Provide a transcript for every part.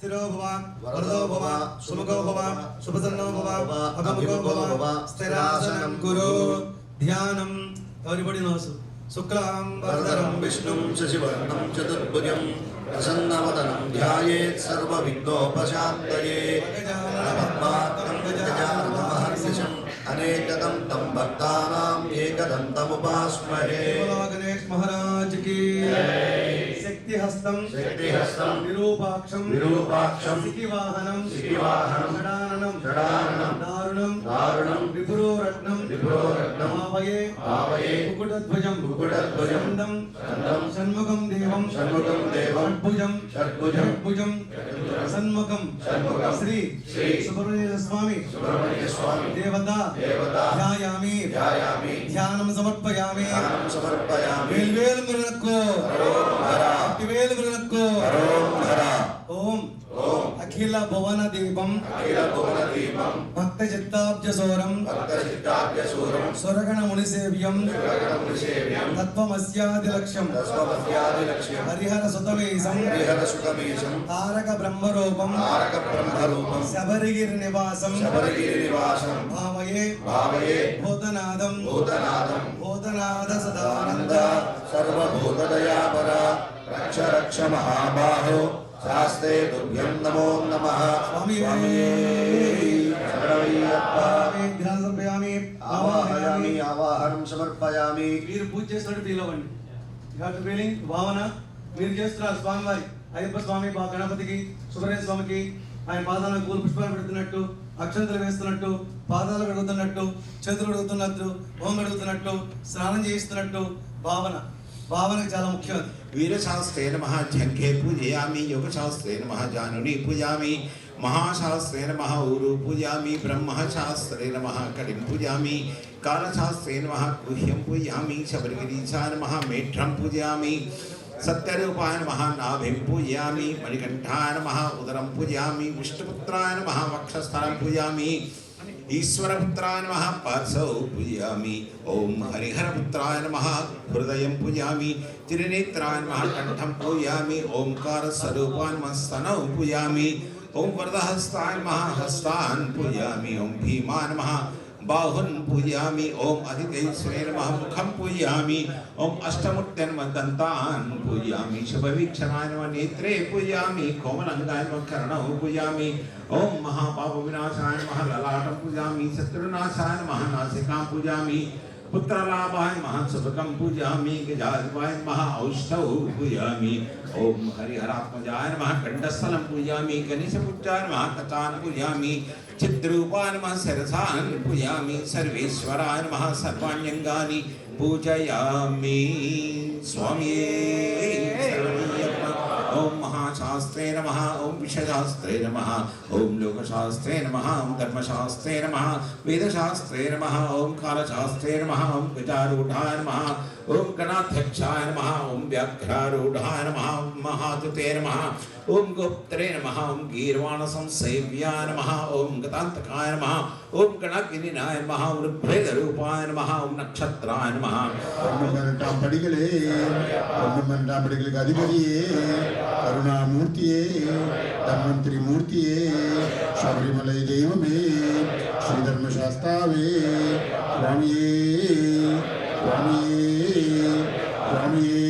स्थिरो भव वरदो भव सुमुखो भव सुप्रसन्नो भव अगमुखो भव स्थिरासनं कुरु ध्यानम् everybody knows शुक्लां वरदं विष्णुं शशिवर्णं चतुर्भुजं प्रसन्नवदनं ध्यायेत् सर्वविघ्नोपशान्तये पद्मार्कं गजाननमहर्निशम् अनेकदं तं भक्तानाम् एकदन्तमुपास्महे। गणेश महाराज की शक्तिहस्तं विरूपाक्षं सिकिवाहनं षडाननं दारुणं विपुरोरत्नं भावये मुकुटध्वजं स्कन्दं षण्मुखं देवं षड्भुजं सन्मुखं श्री सुब्रह्मण्य स्वामी देवता ध्यायामि ध्यानं समर्पयामि वेल मुरुगनको ओम अखिल भुवन दीपम भक्त चित्ताब्जसोरम सुरगण मुनिसेव्यम तत्वमस्यादिलक्ष्यम हरिहर सुतमेशम तारक ब्रह्मरूपम शबरिगिरि निवासम भावये भूतनादं भूतनाद सदानंद सर्वभूतदयापर रक्ष रक्ष महाबाहो शास्ते तुभ्यं नमो नमः। स्वामी ध्यान समर्पयामि आवाहयामि आवाहनं समर्पयामि। మీరు పూజ చేస్తున్నట్టు ఫీల్ అవ్వండి. యు హావ్ టు ఫీలింగ్ భావన మీరు చేస్తున్నారు స్వామి వారి అయ్యప్ప స్వామి గణపతికి సుబ్రహ్మణ్య స్వామికి ఆయన పాదాలకు పూల పుష్పాలు పెడుతున్నట్టు అక్షంతలు వేస్తున్నట్టు పాదాలు కడుగుతున్నట్టు చేతులు కడుగుతున్నట్టు ఓం కడుగుతున్నట్టు స్నానం చేయిస్తున్నట్టు భావనకు చాలా ముఖ్యం. वीरशास्त्रे नमः झंखे पूजयामि योगशास्त्रे नमः जानुनी पूजयामि महाशास्त्रे नमः ऊरु पूजयामि ब्रह्मशास्त्रे नमः कटिं पूजयामि कालशास्त्रे नमः गुह्यं पूजयामि शबरिगिरीशाय नमः मेढ्रं पूजयामि सत्यरूपाय नमः नाभिं पूजयामि मणिकण्ठाय नमः उदरं पूजयामि विष्णुपुत्राय नमः वक्षस्थलं पूजयामि ईश्वरपुत्राय नमः पार्श्वौ पूजयामि ओम हरिहरपुत्राय नमः हृदयं पूजयामि त्रिनेत्राय नमः कंठं पूजयामि ओंकारस्वरूपाय नमः स्तनौ पूजयामि ओम वरदहस्ताय नमः हस्तान् पूजयामि ओम भीमाय नमः बाहुन् पूजयामि ओम अदितेश्वराय नमः मुखं पूजयामि ओम अष्टमुट्यं दन्तान् पूजयामि शुभवीक्षणाय नमः नेत्रे पूजयामि कोमलांगाय नमः कर्णौ पूजयामि ओम महापाप विनाशाय नमः ललाटं पूजयामि शत्रुनाशाय नमः नासिकां पूजयामि पुत्रलाभाय नमः सुभगं पूजयामि गजाधिपाय नमः औष्ठौ पूजयामि ओम हरिहरात्मजाय नमः कंडस्थलं पूजयामि गणेशपुत्राय नमः कचान् पूजयामि चिद्रूपाय नमः शिरसान् पूजयामि सर्वेश्वराय नमः सर्वाण्यङ्गानि पूजयामि। स्वामी ओम महाशास्त्रे नमः ओम विषयशास्त्रे नमः ओम लोकशास्त्रे नमः ओम धर्मशास्त्रे नमः वेदशास्त्रे नमः ओम कालशास्त्रे नमः ओम गजारूढ़ाय नमः ओम गणाध्यक्षाय नमः ओम व्याघ्रारूढ़ाय नमः ओम महादूते नमः ओम गोप्त्रे नमः ओम गीर्वाण संसेव्याय नमः ओम गतान्तकाय नमः ओम गणाग्निनाय नमः ओम ऋग्वेदरूपाय नमः ओम नक्षत्राय नमः। படிகளுக்கு அதிபதியே கருணாமூர்த்தியே தன்வந்திரி மூர்த்தியே சபரிமலை தெய்வமே ஸ்ரீ தர்மசாஸ்தாவே சுவாமியே சுவாமியே சுவாமியே।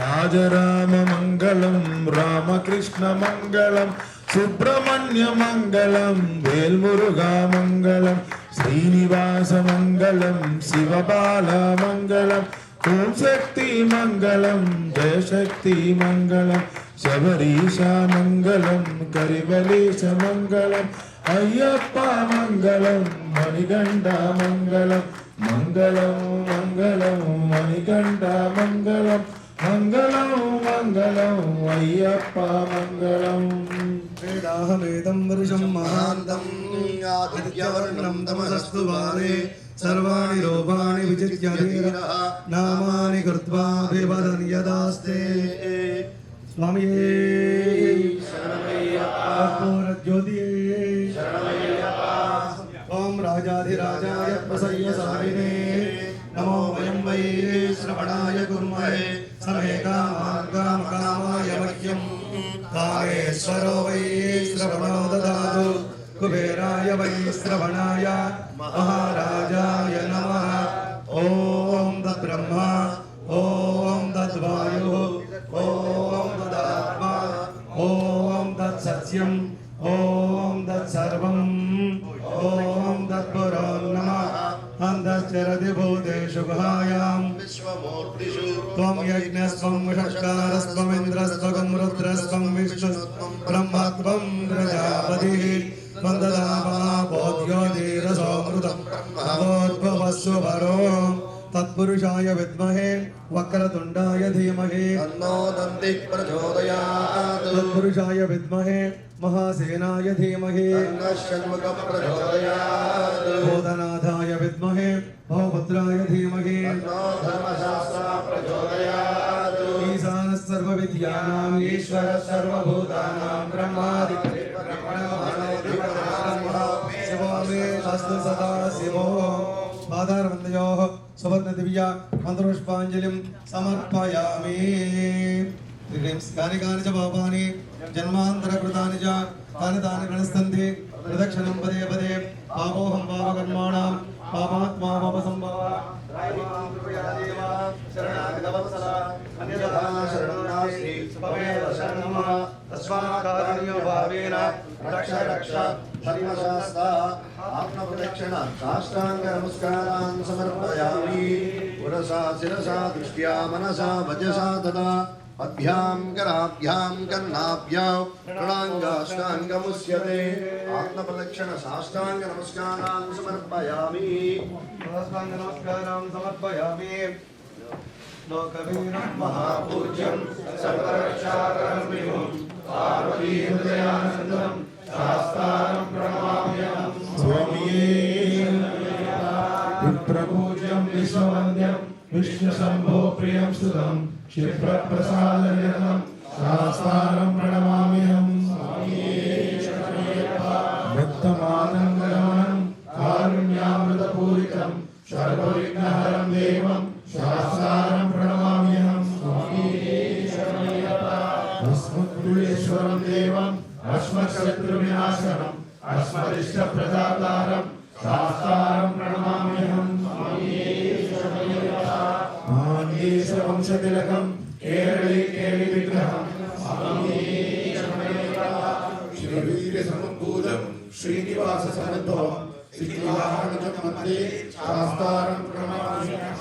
రాజరామ మంగళం రామకృష్ణ మంగళం సుబ్రహ్మణ్య మంగళం వేల్మురుగా మంగళం శ్రీనివాస మంగళం శివబాల మంగళం ఓం శక్తి మంగళం జయ శక్తి మంగళం శబరీశ మంగళం కరిబలీశ మంగళం అయ్యప్ప మంగళం మణికంఠ మంగళం మంగళం మంగళం మణికంఠ మంగళం మంగళం మంగళం అయ్యప్ప మంగళం। वेदाहमेदं वरुषं महान्तं आदित्यवर्णं तमसस्तु बाले सर्वाणि लोभानि विजित्य धीरः नामानि कृत्वा विवदन् यदास्ते। स्वामिये कर्पूरज्योतिये ओम राजाधिराजाय प्रसय्यसारिणे नमो वयं वै श्रवणाय कुर्महे सर्वे कामाय मह्यम् कामेश्वरो वै श्रवणो ददातु कुबेराय वै श्रवणाय महाराजाय नमः ॐ तद्ब्रह्मा ॐ तद्वायुः ॐ तदात्मा ॐ तत्सत्यम् ॐ तत्सर्वम् ॐ तत्पुरो नमः अन्तश्चरति भूतेषु गुहायां विश्वमूर्तिषु त्वं यज्ञस्त्वं शक्तारस्त्वमिन्द्रस्त्वं रुद्रस्त्वं विष्णुस्त्वं ब्रह्मत्वं प्रजापतिः त्वं ददामहाबोध्योतिरसोऽमृतं भवोद्भवस्व परो तत्पुरुषाय विद्महे वक्रतुण्डाय धीमहि तन्नो दन्तिः प्रचोदयात् तत्पुरुषाय विद्महे महासेनाय धीमहि तन्नः षण्मुखः प्रचोदयात् भूतनाथाय विद्महे भवभद्राय धीमहि तन्नो धर्मशास्त्रः प्रचोदयात् ईशानः सर्वविद्यानाम् ईश्वरः सर्वभूतानां ब्रह्मादिपति शिवो मे अस्तु सदा शिवो पादारवन्दयोः सुवर्णदिव्या मन्त्रपुष्पाञ्जलिं समर्पयामि कानि कानि च पापानि जन्मान्तरकृतानि च तानि तानि गणस्तन्ति प्रदक्षिणं पदे पदे पापोऽहं पापकर्माणां पापात्मा पापसम्भवः अन्यथा शरणं नास्ति त्वमेव शरणं मम तस्मात्कारुण्यभावेन रक्ष रक्ष धर्मशास्त्रा आत्मप्रदक्षिण साष्टाङ्गनमस्कारान् समर्पयामि पुरसा शिरसा दृष्ट्या मनसा वचसा तथा पद्भ्यां कराभ्यां कर्णाभ्यां प्रणाङ्गाष्टाङ्गमुच्यते आत्मप्रदक्षिण साष्टाङ्गनमस्कारान् समर्पयामि नमस्कारं समर्पयामि लोकवीरं महापूज्यं सर्वरक्षाकरं विभुं पार्वतीहृदयानन्दं शास्तारं प्रणमाम्यहं स्वामिये विप्रपूज्यं विश्ववन्द्यं विष्णुशम्भो प्रियं सुतं क्षिप्रप्रसादनिरतं शास्तारं प्रणमाम्यहं भक्तमानन्दगमनं कारुण्यामृतपूरितं सर्वविघ्नहरं देवं शास्तारं प्रणमाम्यहं अस्मद्गुणेश्वरं देवम् अस्मत्शत्रुविनाशनम् अस्मदिष्टप्रदातारं शास्तारं प्रणमाम्यहं मान्येशवंशतिलकं केरळे केलिविग्रहं श्रीवीरसमुद्भूतं श्रीनिवाससमुद्भवं श्रीवाहनजन्ममध्ये शास्तारं प्रणमाम्यहं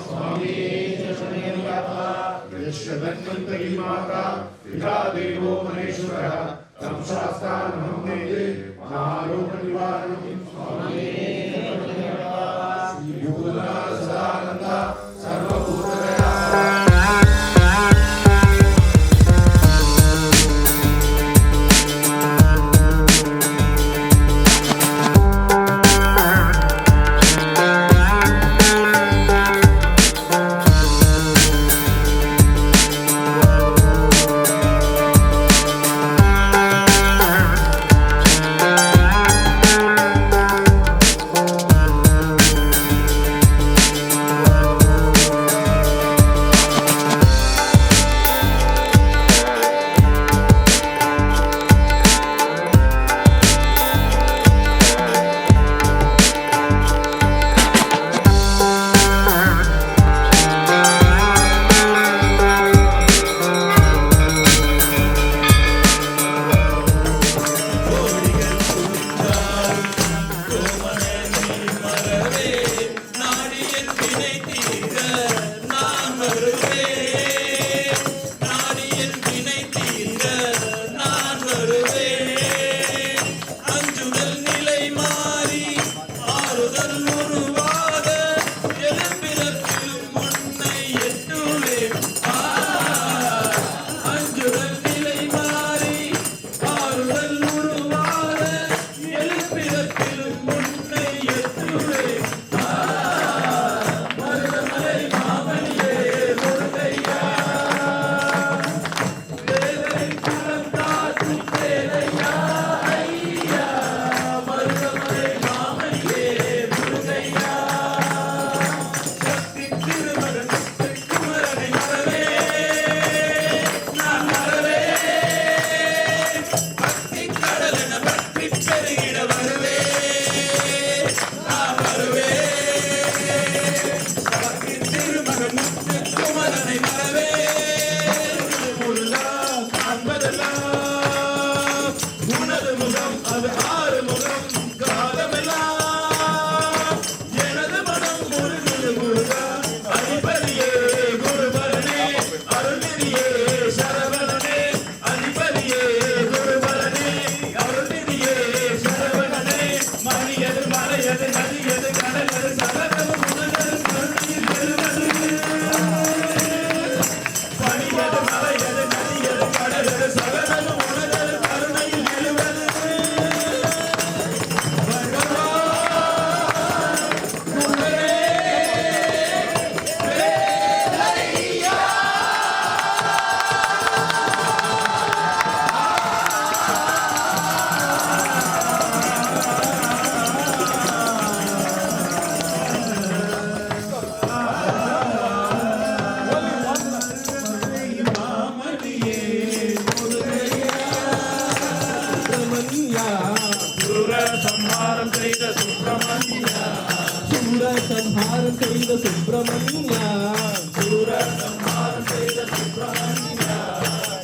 यश्वधन्वन्तरी माता पिता देवो महेश्वरः तं शास्तारं वन्दे महारोगनिवारणं श्रीभूतनाथ सदानन्द सर्वभूतदया సుబ్రహ్మణ్య సూర సంహారం చేత సుబ్రహ్మణ్య శూర సంహారం செய்த సుబ్రహ్మణ్య సూర సంహారం చేత సుబ్రహ్మణ్య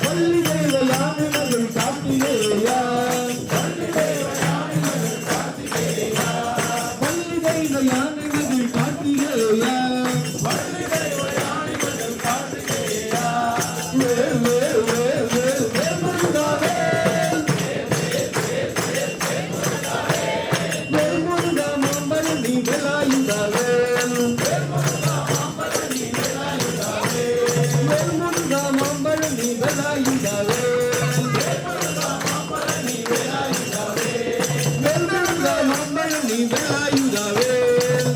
வள்ளி தேவயானை மகள் கார்த்திகேயா వల్లి దేవయాని మగ కార్తికేయ வள்ளி தேவயானை மகள் கார்த்திகேயா వల్లి దేవయాని మగ కార్తికేయ வேல் வேல் வேல் வேல் வேல் முருகா வேல் வேல் முருகா மாம்பழ நீ வேலாயுதா வேல் வேல் முருகா மாம்பழ நீ வேலாயுதா வேல் வேல் முருகா மாம்பழ நீ வேலாயுதா வேல்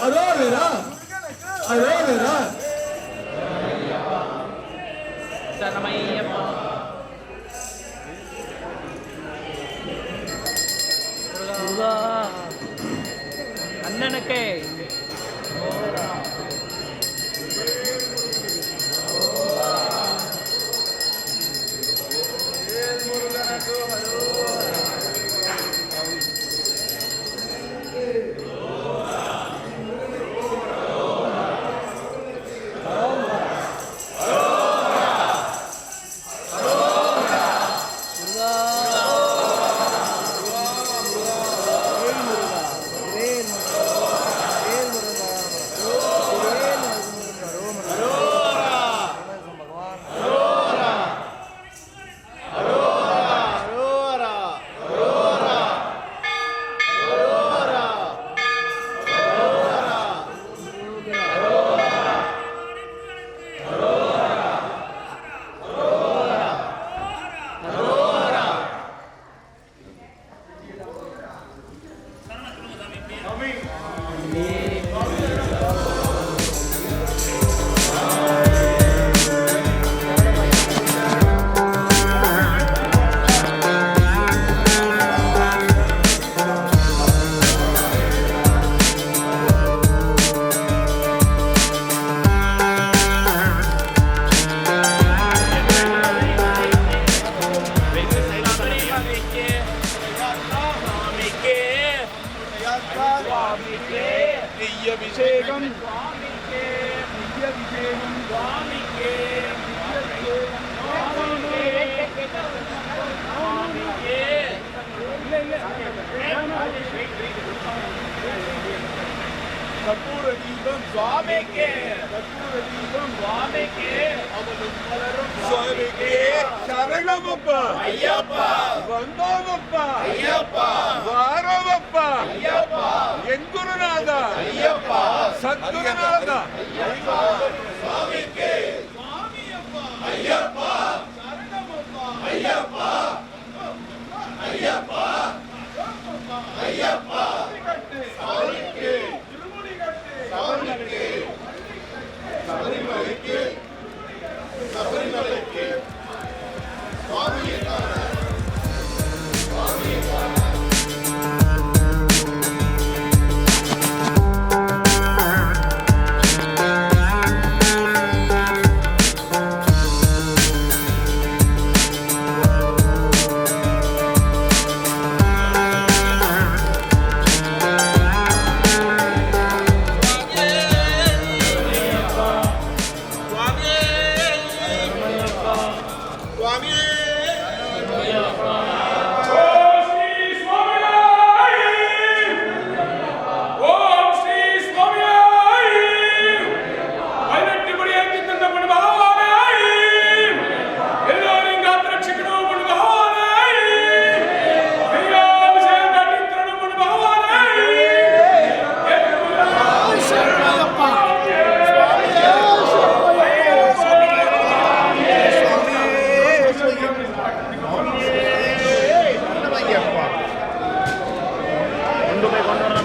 అరోరా అరోరా அண்ணனுக்கு అభిషేకం స్వామికే అభిషేకం స్వామికే కర్పూర దీపం స్వామికే కర్పూర దీపం స్వామికే అవలు మలరం స్వామికే శరణమప్ప అయ్యప్ప వందనప్ప అయ్యప్ప వారవప్ప అయ్యప్ప ఎంగురునాథ అయ్యప్ప సద్గురునాథ అయ్యప్ప స్వామికే స్వామియప్ప అయ్యప్ప శరణమప్ప అయ్యప్ప అయ్యప్ప అయ్యప్ప స్వామికే శబరిమలకి శబరిమలకి స్వామి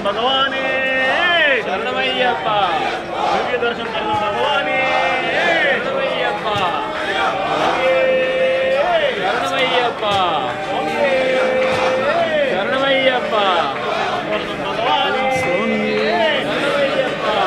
भगवाने शरणमय्यप्पा दिव्य दर्शन करना भगवाने शरणमय्यप्पा शरणमय्यप्पा शरणमय्यप्पा भगवाने शरणमय्यप्पा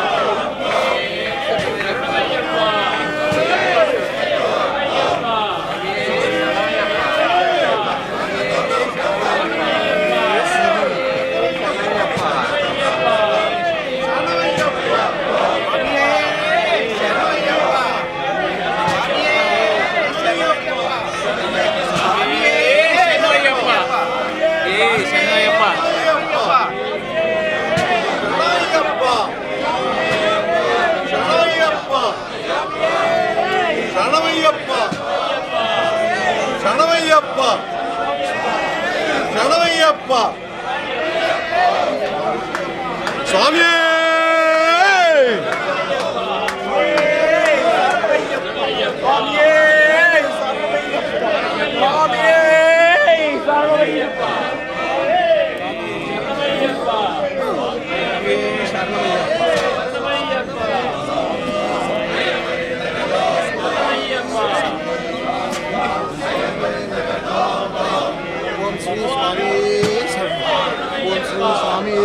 శరణమయ్యప్ప స్వామి ఓం శ్రీ స్వామి ఓం శ్రీ స్వామి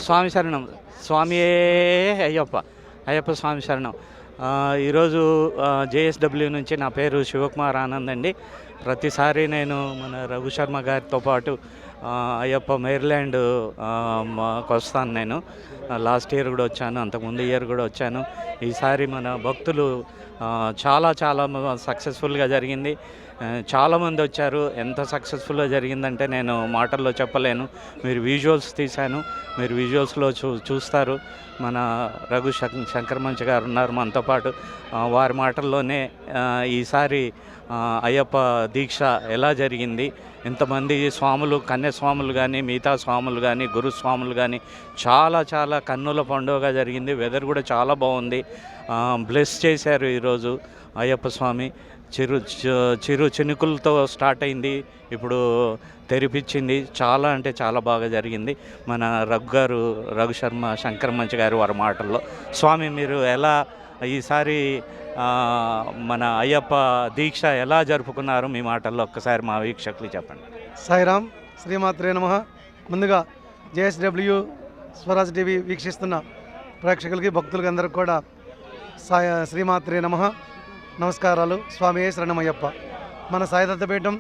స్వామి శరణం. స్వామియే అయ్యప్ప. అయ్యప్ప స్వామి శరణం. ఈరోజు జేఎస్డబ్ల్యూ నుంచి నా పేరు శివకుమార్ ఆనంద్ అండి. ప్రతిసారి నేను మన రఘు శర్మ గారితో పాటు అయ్యప్ప మేరీల్యాండ్ వస్తాను. నేను లాస్ట్ ఇయర్ కూడా వచ్చాను, అంతకుముందు ఇయర్ కూడా వచ్చాను. ఈసారి మన భక్తులు చాలా సక్సెస్ఫుల్గా జరిగింది. చాలామంది వచ్చారు. ఎంత సక్సెస్ఫుల్గా జరిగిందంటే నేను మాటల్లో చెప్పలేను. మీరు విజువల్స్ తీశాను, మీరు విజువల్స్లో చూస్తారు. మన రఘు శంకర్ మంచి గారు ఉన్నారు మనతో పాటు. వారి మాటల్లోనే ఈసారి అయ్యప్ప దీక్ష ఎలా జరిగింది, ఇంతమంది స్వాములు, కన్యాస్వాములు కానీ, మిగతా స్వాములు కానీ, గురుస్వాములు కానీ చాలా కన్నుల పండుగగా జరిగింది. వెదర్ కూడా చాలా బాగుంది. బ్లెస్ చేశారు ఈరోజు అయ్యప్ప స్వామి. చిరు చినుకులతో స్టార్ట్ అయింది, ఇప్పుడు తెరిపించింది. చాలా అంటే చాలా బాగా జరిగింది. మన రఘు శర్మ శంకర్ మంచి గారు వారి మాటల్లో. స్వామి, మీరు ఎలా ఈసారి మన అయ్యప్ప దీక్ష ఎలా జరుపుకున్నారు, మీ మాటల్లో ఒక్కసారి మా వీక్షకులు చెప్పండి. సాయిరామ్, శ్రీమాత్రే నమః. ముందుగా జేఎస్డబ్ల్యూ స్వరాజ్ టీవీ వీక్షిస్తున్న ప్రేక్షకులకి, భక్తులకి అందరికి కూడా శ్రీమాత్రే నమః నమస్కారాలు. స్వామి శరణమయ్యప్ప. మన సాయిదత్తపీఠం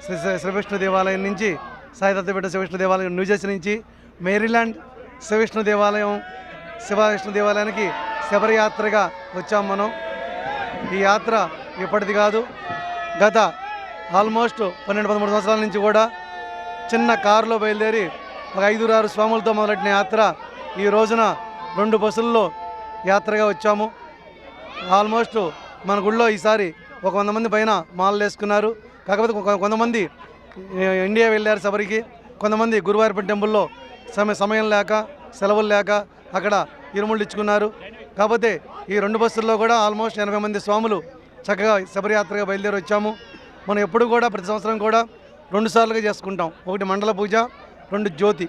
శ్రీ విష్ణు దేవాలయం నుంచి, సాయిదత్తపీఠం శ్రీ విష్ణు దేవాలయం న్యూజెర్సీ నుంచి మేరీల్యాండ్ శ్రీ విష్ణు దేవాలయం, శివ విష్ణు దేవాలయానికి శబరయాత్రగా వచ్చాం మనం. ఈ యాత్ర ఇప్పటిది కాదు, గత ఆల్మోస్ట్ 12-13 సంవత్సరాల నుంచి కూడా చిన్న కారులో బయలుదేరి ఒక 5-6 స్వాములతో మొదలెట్టిన యాత్ర ఈ రోజున 2 బస్సుల్లో యాత్రగా వచ్చాము. ఆల్మోస్ట్ మన గుళ్ళో ఈసారి 100 మంది పైన మాలలు వేసుకున్నారు. కాకపోతే కొంతమంది ఇండియా వెళ్ళారు శబరికి, కొంతమంది గురువారిపేట టెంపుల్లో సమయం లేక, సెలవులు లేక అక్కడ ఇరుముళ్ళు ఇచ్చుకున్నారు. కాకపోతే ఈ 2 బస్సుల్లో కూడా ఆల్మోస్ట్ 80 మంది స్వాములు చక్కగా శబరియాత్రగా బయలుదేరి వచ్చాము. మనం ఎప్పుడు కూడా ప్రతి సంవత్సరం కూడా 2 సార్లుగా చేసుకుంటాం. ఒకటి మండల పూజ, 2 జ్యోతి.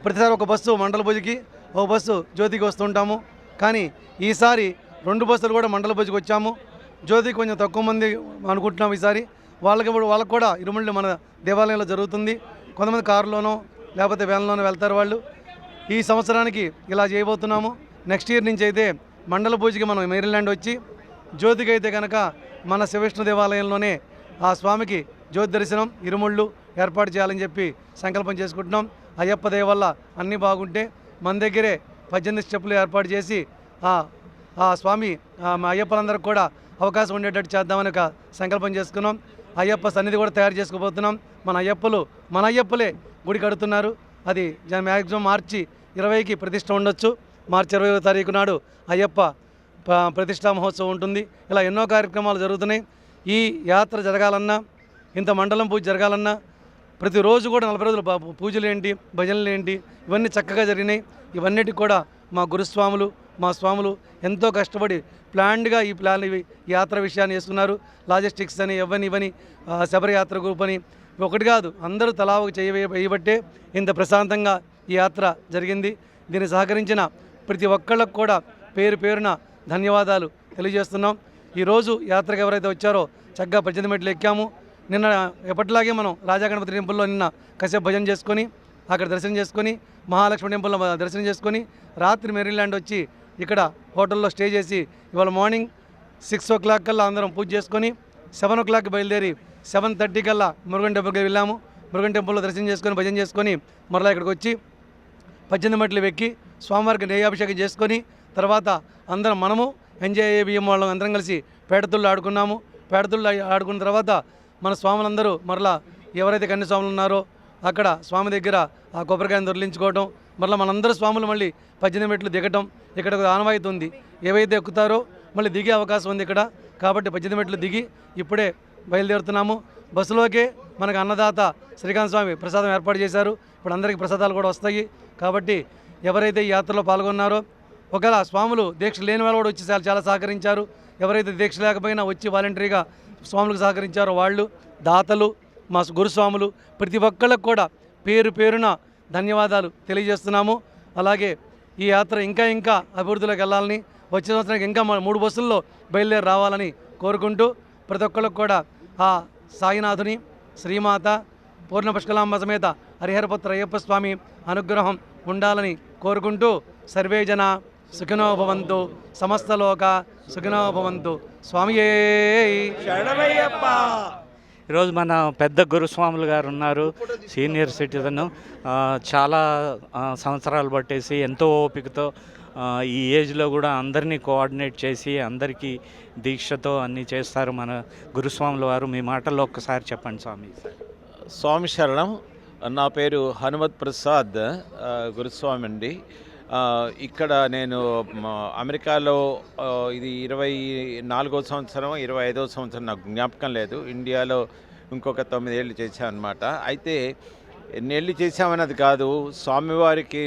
ప్రతిసారి ఒక బస్సు మండల పూజకి, ఒక బస్సు జ్యోతికి వస్తుంటాము. కానీ ఈసారి 2 బస్సులు కూడా మండల పూజకి వచ్చాము. జ్యోతి కొంచెం తక్కువ మంది అనుకుంటున్నాం ఈసారి. వాళ్ళకు కూడా ఇరుముళ్ళు మన దేవాలయంలో జరుగుతుంది. కొంతమంది కారులోనో లేకపోతే వ్యాన్లోనో వెళ్తారు వాళ్ళు. ఈ సంవత్సరానికి ఇలా చేయబోతున్నాము. నెక్స్ట్ ఇయర్ నుంచి అయితే మండల పూజకి మనం మేరీల్యాండ్ వచ్చి, జ్యోతికి అయితే కనుక మన శివవిష్ణు దేవాలయంలోనే ఆ స్వామికి జ్యోతి దర్శనం, ఇరుముళ్ళు ఏర్పాటు చేయాలని చెప్పి సంకల్పం చేసుకుంటున్నాం. అయ్యప్ప దయ వల్ల అన్నీ బాగుంటే మన దగ్గరే 18 స్టెప్పులు ఏర్పాటు చేసి ఆ స్వామి మా అయ్యప్పలందరికీ కూడా అవకాశం ఉండేటట్టు చేద్దామని ఒక సంకల్పం చేసుకున్నాం. అయ్యప్ప సన్నిధి కూడా తయారు చేసుకోబోతున్నాం. మన అయ్యప్పలే గుడి కడుతున్నారు. అది మ్యాక్సిమం మార్చి 20కి ప్రతిష్ట ఉండొచ్చు. మార్చి 20వ తారీఖు నాడు అయ్యప్ప ప్రతిష్టా మహోత్సవం ఉంటుంది. ఇలా ఎన్నో కార్యక్రమాలు జరుగుతున్నాయి. ఈ యాత్ర జరగాలన్నా, ఇంత మండలం పూజ జరగాలన్నా ప్రతిరోజు కూడా 40 రోజులు పూజలు ఏంటి, భజనలు ఏంటి, ఇవన్నీ చక్కగా జరిగినాయి. ఇవన్నిటికి కూడా మా గురుస్వాములు, మా స్వాములు ఎంతో కష్టపడి ప్లాన్డ్గా ఈ యాత్ర విషయాన్ని వేసుకున్నారు. లాజిస్టిక్స్ అని ఇవని శబరియాత్ర గ్రూప్ అని ఒకటి కాదు, అందరూ తలా ఒక చేయబట్టే ఇంత ప్రశాంతంగా ఈ యాత్ర జరిగింది. దీన్ని సహకరించిన ప్రతి ఒక్కళ్ళకు కూడా పేరున ధన్యవాదాలు తెలియజేస్తున్నాం. ఈరోజు యాత్రకు ఎవరైతే వచ్చారో చక్కగా 18 మెట్లు ఎక్కాము. నిన్న ఎప్పటిలాగే మనం రాజాగణపతి టెంపుల్లో నిన్న కాసేపు భజన చేసుకొని, అక్కడ దర్శనం చేసుకొని, మహాలక్ష్మి టెంపుల్లో దర్శనం చేసుకొని, రాత్రి మేరీల్యాండ్ వచ్చి ఇక్కడ హోటల్లో స్టే చేసి ఇవాళ మార్నింగ్ 6 o'clock కల్లా అందరం పూజ చేసుకొని 7 o'clock బయలుదేరి 7:30 కల్లా మురుగన్ టెంపుల్కి వెళ్ళాము. మురుగన్ టెంపుల్లో దర్శనం చేసుకొని భజన చేసుకొని మరలా ఇక్కడికి వచ్చి 18 మెట్లు ఎక్కి స్వామివారికి నెయ్యాభిషేకం చేసుకొని తర్వాత అందరం మనము NJABM వాళ్ళం అందరం కలిసి పేడతుళ్ళు ఆడుకున్నాము. పేడతుళ్ళు ఆడుకున్న తర్వాత మన స్వాములందరూ మరలా ఎవరైతే కన్య స్వాములు ఉన్నారో అక్కడ స్వామి దగ్గర ఆ కొబ్బరికాయను దొరిలించుకోవడం, మరలా మనందరూ స్వాములు మళ్ళీ 18 మెట్లు దిగటం. ఇక్కడ ఒక ఆనవాయితీ ఉంది, ఏవైతే ఎక్కుతారో మళ్ళీ దిగే అవకాశం ఉంది ఇక్కడ. కాబట్టి 18 మెట్లు దిగి ఇప్పుడే బయలుదేరుతున్నాము. బస్సులోకే మనకు అన్నదాత శ్రీకాంత్ స్వామి ప్రసాదం ఏర్పాటు చేశారు. ఇప్పుడు అందరికీ ప్రసాదాలు కూడా వస్తాయి. కాబట్టి ఎవరైతే ఈ యాత్రలో పాల్గొన్నారో, ఒకవేళ స్వాములు దీక్ష లేని వాళ్ళు కూడా వచ్చి చాలా సహకరించారు. ఎవరైతే దీక్ష లేకపోయినా వచ్చి వాలంటరీగా స్వాములకు సహకరించారో వాళ్ళు, దాతలు, మా గురుస్వాములు ప్రతి ఒక్కళ్ళకు కూడా పేరున ధన్యవాదాలు తెలియజేస్తున్నాము. అలాగే ఈ యాత్ర ఇంకా అభివృద్ధిలోకి వెళ్ళాలని, వచ్చే సంవత్సరానికి ఇంకా 3 బస్సుల్లో బయలుదేరి రావాలని కోరుకుంటూ ప్రతి ఒక్కళ్ళకు కూడా ఆ సాయినాథుని, శ్రీమాత పూర్ణ పుష్కలాంబ సమేత హరిహరపుత్ర అయ్యప్ప స్వామి అనుగ్రహం ఉండాలని కోరుకుంటూ సర్వే జన సుఖినో భవంతు, సమస్తలోక సుఖినో భవంతు. స్వామియే శరణమయ్యప్ప. ఈరోజు మన పెద్ద గురుస్వాములు గారు ఉన్నారు, సీనియర్ సిటిజన్. చాలా సంవత్సరాలు పట్టేసి ఎంతో ఓపికతో ఈ ఏజ్లో కూడా అందరినీ కోఆర్డినేట్ చేసి అందరికీ దీక్షతో అన్నీ చేస్తారు మన గురుస్వాముల వారు. మీ మాటల్లో ఒక్కసారి చెప్పండి స్వామి. స్వామి శరణం. నా పేరు హనుమత్ ప్రసాద్, గురుస్వామి అండి. ఇక్కడ నేను అమెరికాలో ఇది 24వ సంవత్సరం 25వ సంవత్సరం నాకు జ్ఞాపకం లేదు. ఇండియాలో ఇంకొక 9 ఏళ్ళు చేశాను అనమాట. అయితే ఎన్నేళ్ళు చేశామన్నది కాదు, స్వామివారికి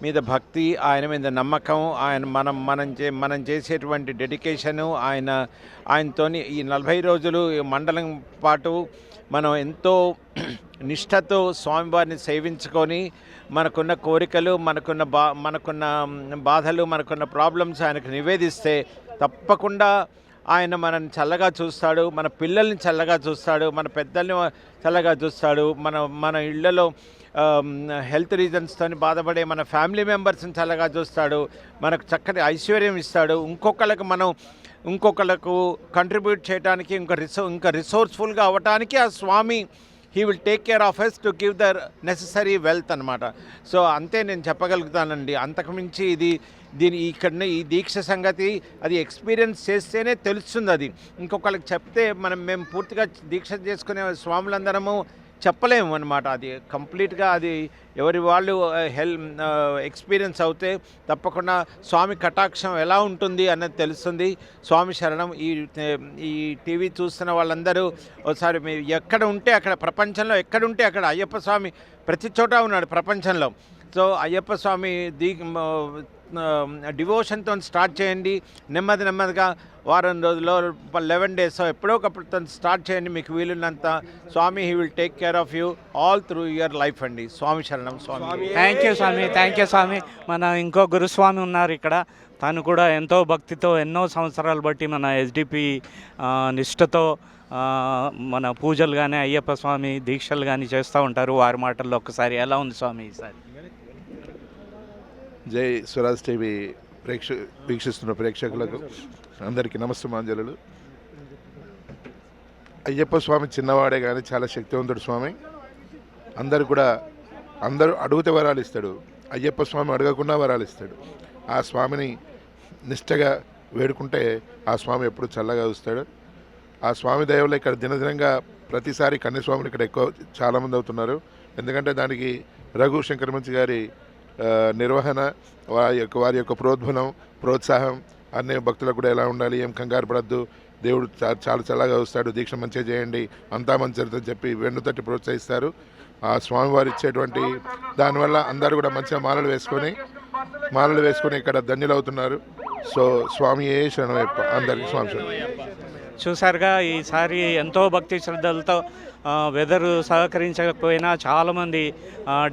మీద భక్తి, ఆయన మీద నమ్మకం, ఆయన మనం చేసేటువంటి డెడికేషను, ఆయనతోని ఈ 40 రోజులు మండలం పాటు మనం ఎంతో నిష్ఠతో స్వామివారిని సేవించుకొని మనకున్న కోరికలు, మనకున్న బాధలు, మనకున్న ప్రాబ్లమ్స్ ఆయనకు నివేదిస్తే తప్పకుండా ఆయన మనల్ని చల్లగా చూస్తాడు, మన పిల్లల్ని చల్లగా చూస్తాడు, మన పెద్దల్ని చల్లగా చూస్తాడు, మన ఇళ్లలో హెల్త్ రీజన్స్తో బాధపడే మన ఫ్యామిలీ మెంబర్స్ని చల్లగా చూస్తాడు, మనకు చక్కటి ఐశ్వర్యం ఇస్తాడు. ఇంకొకళ్ళకు కంట్రిబ్యూట్ చేయడానికి, ఇంకా రిసోర్స్ఫుల్గా అవ్వటానికి ఆ స్వామి he will take care of us to give the necessary wealth అనమాట. సో అంతే నేను చెప్పగలుగుతానండి. అంతకుమించి ఇక్కడనే ఈ దీక్ష సంగతి అది ఎక్స్పీరియన్స్ చేస్తేనే తెలుస్తుంది. అది ఇంకొకళ్ళకి చెప్తే మేము పూర్తిగా దీక్ష చేసుకునే స్వాములందరము చెప్పలేము అనమాట. అది కంప్లీట్గా అది ఎవరి వాళ్ళు ఎక్స్పీరియన్స్ అవుతే తప్పకుండా స్వామి కటాక్షం ఎలా ఉంటుంది అన్నది తెలుస్తుంది. స్వామి శరణం. ఈ టీవీ చూస్తున్న వాళ్ళందరూ ఒకసారి మీరు ఎక్కడ ఉంటే అక్కడ, ప్రపంచంలో ఎక్కడుంటే అక్కడ అయ్యప్ప స్వామి ప్రతి చోట ఉన్నాడు ప్రపంచంలో. సో అయ్యప్ప స్వామి డివోషన్తో స్టార్ట్ చేయండి. నెమ్మదిగా వారం రోజుల్లో 11 days ఎప్పుడో ఒకప్పుడు స్టార్ట్ చేయండి మీకు వీలున్నంత. స్వామి he will take care of you all through your life అండి. స్వామి శరణం. స్వామి థ్యాంక్ యూ స్వామి. మన ఇంకో గురుస్వామి ఉన్నారు ఇక్కడ. తను కూడా ఎంతో భక్తితో ఎన్నో సంవత్సరాలు బట్టి మన ఎస్డిపి నిష్ఠతో మన పూజలు కానీ అయ్యప్ప స్వామి దీక్షలు కానీ చేస్తూ ఉంటారు. వారి మాటల్లో ఒక్కసారి ఎలా ఉంది స్వామి ఈసారి? జై స్వరాజ్ టీవీ వీక్షిస్తున్న ప్రేక్షకులకు అందరికీ నమస్తమాంజలు. అయ్యప్ప స్వామి చిన్నవాడే కానీ చాలా శక్తివంతుడు స్వామి. అందరూ అడిగితే వరాలు ఇస్తాడు. అయ్యప్ప స్వామి అడగకుండా వరాలు ఇస్తాడు. ఆ స్వామిని నిష్టగా వేడుకుంటే ఆ స్వామి ఎప్పుడు చల్లగా చూస్తాడు. ఆ స్వామి దయవల్ల ఇక్కడ దినదినంగా ప్రతిసారి కన్యస్వాములు ఇక్కడ ఎక్కువ చాలామంది అవుతున్నారు. ఎందుకంటే దానికి రఘు శంకరమంచి గారి నిర్వహణ, వారి యొక్క ప్రోద్బలం, ప్రోత్సాహం అన్ని భక్తులకు కూడా ఎలా ఉండాలి, ఏం కంగారు పడద్దు, దేవుడు చాలా చల్లగా వస్తాడు, దీక్ష మంచిగా చేయండి, అంతా మంచి జరుగుతుందని చెప్పి వెన్నుతట్టి ప్రోత్సహిస్తారు. ఆ స్వామివారు ఇచ్చేటువంటి దానివల్ల అందరూ కూడా మంచిగా మాలలు వేసుకొని ఇక్కడ ధన్యులవుతున్నారు. సో స్వామి శరణమయ్యప్ప. అందరికీ స్వామి శరణం. చూసారుగా ఈసారి ఎంతో భక్తి శ్రద్ధలతో వెదరు సహకరించకపోయినా చాలామంది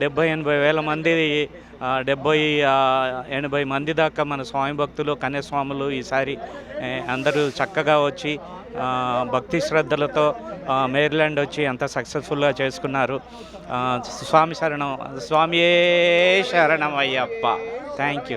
70-80 వేల మంది 70-80 మంది దాకా మన స్వామి భక్తులు కన్యస్వాములు ఈసారి అందరూ చక్కగా వచ్చి భక్తి శ్రద్ధలతో మేరీల్యాండ్ వచ్చి అంత సక్సెస్ఫుల్గా చేసుకున్నారు. స్వామి శరణం. స్వామియే శరణం అయ్యప్ప. Thank you.